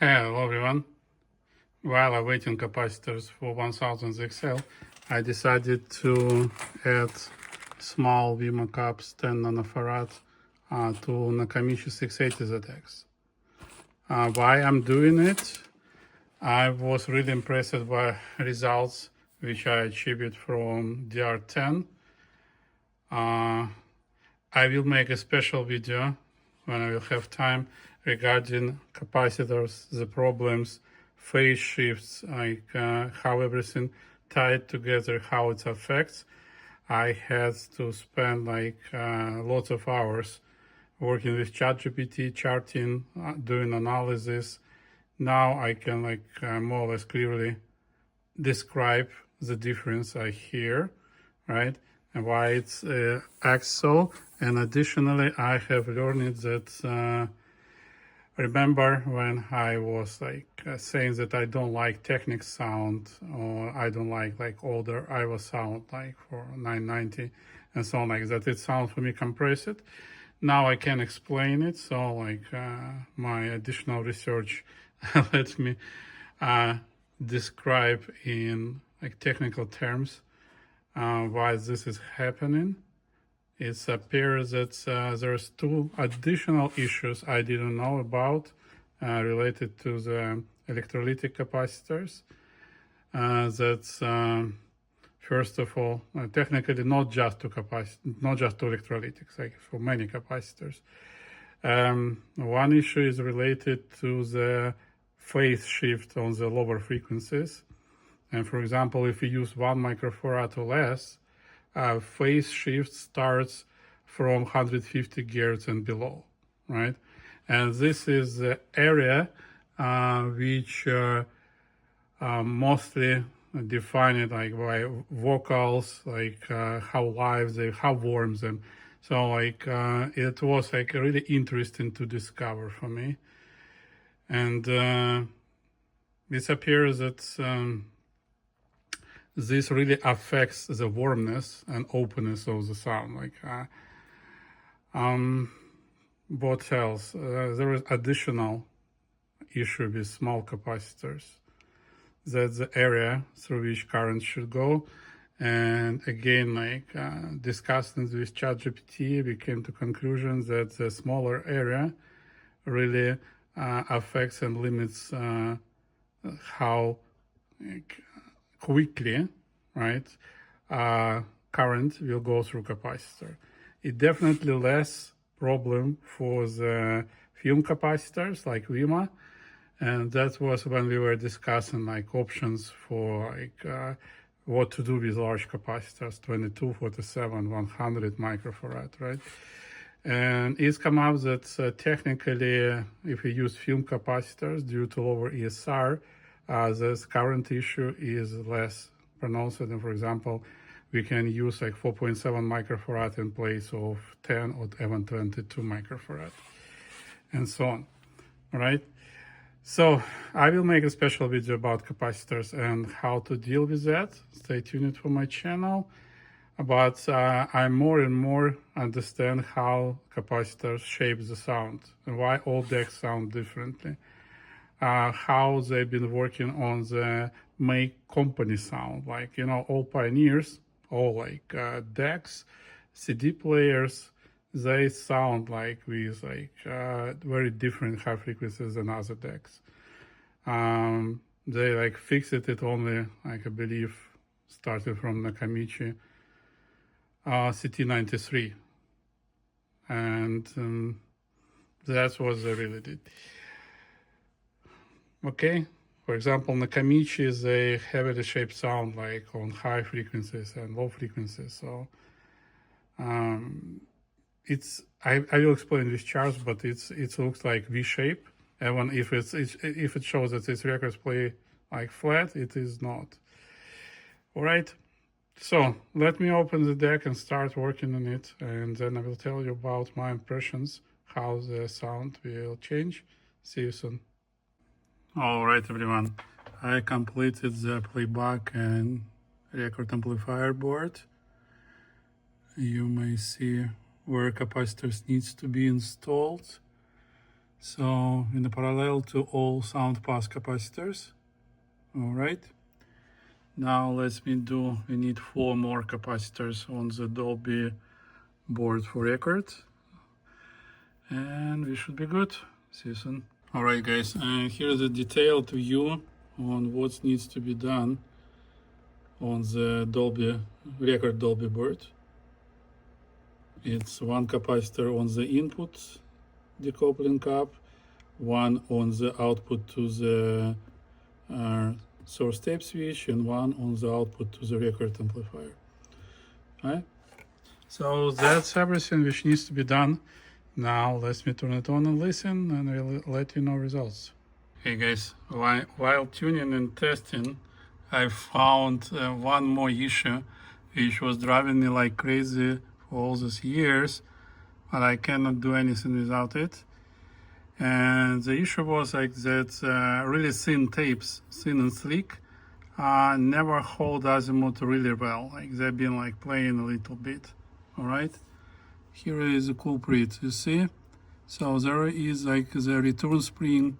Hello everyone. While awaiting capacitors for 1000 XL, I decided to add small WIMA cups 10 nanofarad to Nakamichi 680ZX. Why I'm doing it? I was really impressed by results which I achieved from DR10. I will make a special video when I will have time regarding capacitors, the problems, phase shifts, like how everything tied together, how it affects. I had to spend lots of hours working with ChatGPT, charting, doing analysis. Now I can more or less clearly describe the difference I hear, right? And why it acts so. And additionally, I have learned that remember when I was saying that I don't like Technic sound, or I don't like older Iowa sound for 990 and so on like that. It sounds for me compressed. Now I can explain it. So my additional research lets me describe in technical terms why this is happening. It appears that there's two additional issues I didn't know about related to the electrolytic capacitors. That's first of all, technically not just to electrolytics, for many capacitors. One issue is related to the phase shift on the lower frequencies. And for example, if you use 1 microfarad or less, phase shift starts from 150 gigahertz and below, right? And this is the area which mostly defined by vocals, how live they, how warm them. So it was really interesting to discover for me. And it appears that this really affects the warmness and openness of the sound. What else? There is additional issue with small capacitors. That's the area through which current should go. And again, discussing with ChatGPT, we came to conclusion that the smaller area really affects and limits how quickly, right, current will go through capacitor. It definitely less problem for the film capacitors like WIMA, and that was when we were discussing options for what to do with large capacitors, 22, 47, 100 microfarad, right? And it's come out that technically, if you use film capacitors due to lower ESR, this current issue is less pronounced. And for example, we can use 4.7 microfarad in place of 10 or even 22 microfarad, and so on, right? So I will make a special video about capacitors and how to deal with that. Stay tuned for my channel. But I more and more understand how capacitors shape the sound and why all decks sound differently. How they've been working on the make company sound, all pioneers, all decks, CD players, they sound with very different high frequencies than other decks. They fixed it only, I believe, started from Nakamichi 680ZX, and that's what they really did. Okay, for example, Nakamichi is a heavily shaped sound on high frequencies and low frequencies. So I will explain these charts, but it looks like V-shape. Even if it shows that its records play flat, it is not. All right. So let me open the deck and start working on it, and then I will tell you about my impressions, how the sound will change. See you soon. All right, everyone. I completed the playback and record amplifier board. You may see where capacitors needs to be installed. So in the parallel to all sound pass capacitors. All right. Now we need 4 more capacitors on the Dolby board for record. And we should be good. See you soon. All right, guys, and here's a detailed view on what needs to be done on the record Dolby board. It's 1 capacitor on the input decoupling cap, 1 on the output to the source tape switch, and 1 on the output to the record amplifier. All right? So that's everything which needs to be done. Now let me turn it on and listen, and I'll let you know results. Hey guys, while tuning and testing, I found one more issue which was driving me like crazy for all these years, but I cannot do anything without it. And the issue was like that really thin tapes, thin and sleek, never hold azimuth really well. Like they've been like playing a little bit. All right. Here is the culprit, you see? So there is like the return spring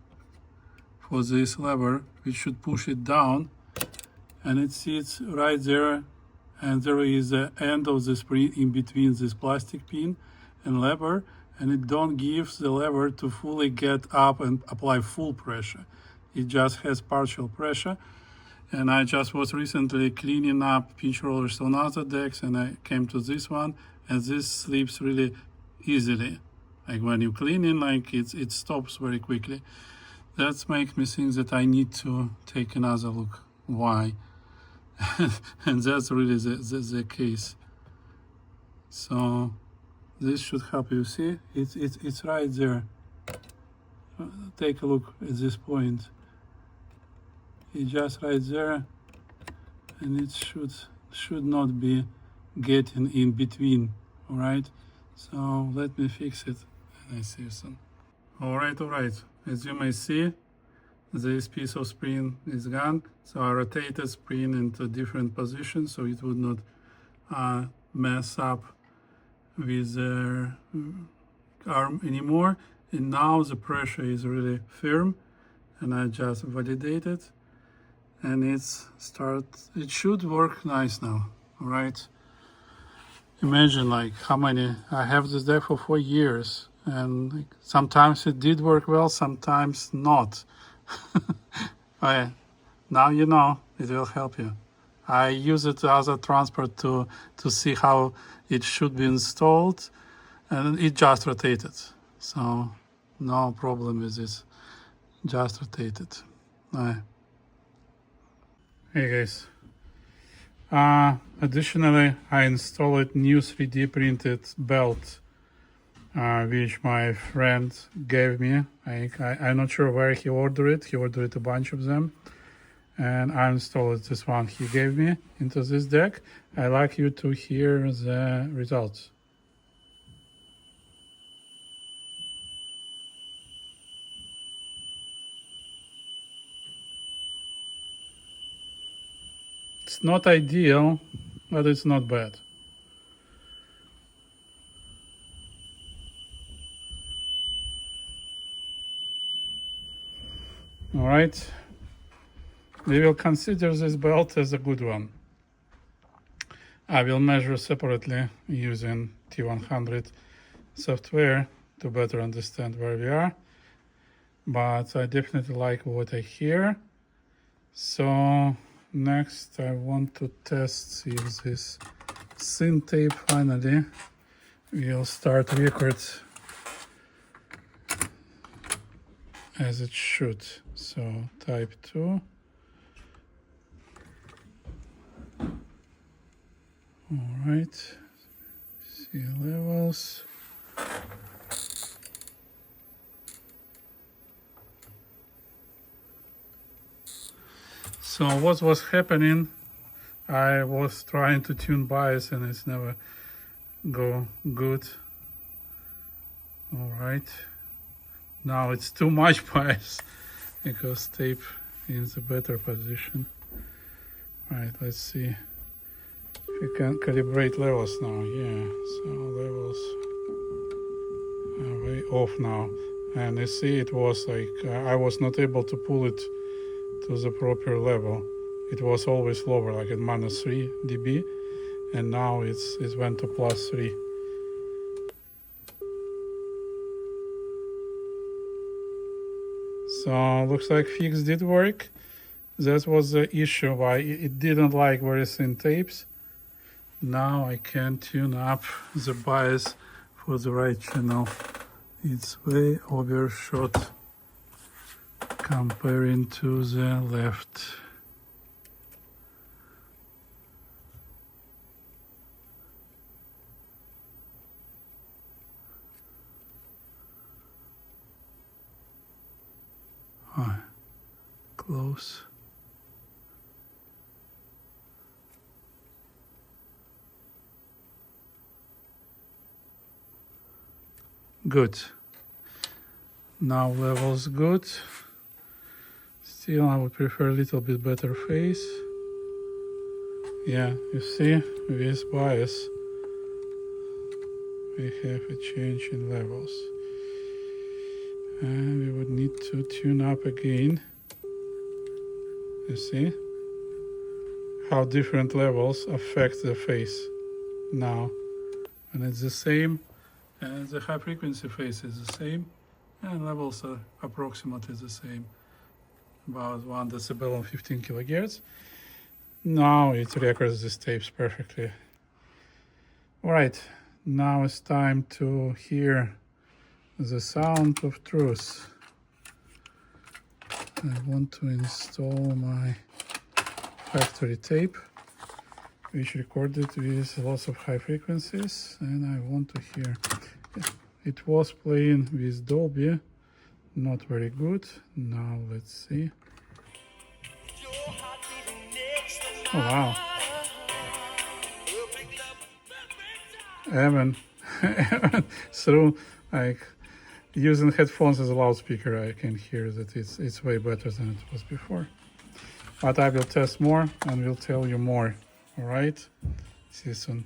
for this lever, which should push it down, and it sits right there, and there is the end of the spring in between this plastic pin and lever, and it don't give the lever to fully get up and apply full pressure. It just has partial pressure. And I just was recently cleaning up pinch rollers on other decks, and I came to this one, and this slips really easily. Like when you clean it, like it stops very quickly. That makes me think that I need to take another look. Why? And that's really the case. So this should help you see. It's right there. Take a look at this point. It's just right there, and it should not be getting in between. All right, so let me fix it, and I see you soon. All right. As you may see, this piece of spring is gone. So I rotated spring into different positions so it would not mess up with the arm anymore. And now the pressure is really firm, and I just validate it, and it should work nice now. All right. Imagine like how many I have this deck for 4 years, and like, sometimes it did work well, sometimes not. Okay. Now you know, it will help you. I use it as a transport to see how it should be installed, and it just rotated. So no problem with this, just rotated. Right. Hey guys. Additionally, I installed new 3D printed belt, which my friend gave me. I'm not sure where he ordered it. He ordered a bunch of them, and I installed this one he gave me into this deck. I'd like you to hear the results. It's not ideal, but it's not bad. All right, we will consider this belt as a good one. I will measure separately using T100 software to better understand where we are, but I definitely like what I hear. So next I want to test if this thin tape finally will start record as it should. So type 2. All right, see levels. So what was happening, I was trying to tune bias and it's never go good. All right, now it's too much bias because tape is a better position. All right, let's see if we can calibrate levels now. Yeah, so levels are way off now. And you see, it was like I was not able to pull it to the proper level. It was always lower, like at -3 dB, and now it went to +3. So looks like fix did work. That was the issue why it didn't like very thin tapes. Now I can tune up the bias for the right channel. It's way overshot comparing to the left. Close. Good. Now levels good. Still, I would prefer a little bit better phase. Yeah, you see, with bias, we have a change in levels. And we would need to tune up again. You see how different levels affect the phase now. And it's the same, and the high frequency phase is the same, and levels are approximately the same, about 1 decibel and 15 kilohertz. Now it records these tapes perfectly. All right, now it's time to hear the sound of truth. I want to install my factory tape, which recorded with lots of high frequencies, and I want to hear. It was playing with Dolby, not very good. Now let's see. Oh wow. Even through like using headphones as a loudspeaker, I can hear that it's way better than it was before. But I will test more and will tell you more. All right, see you soon.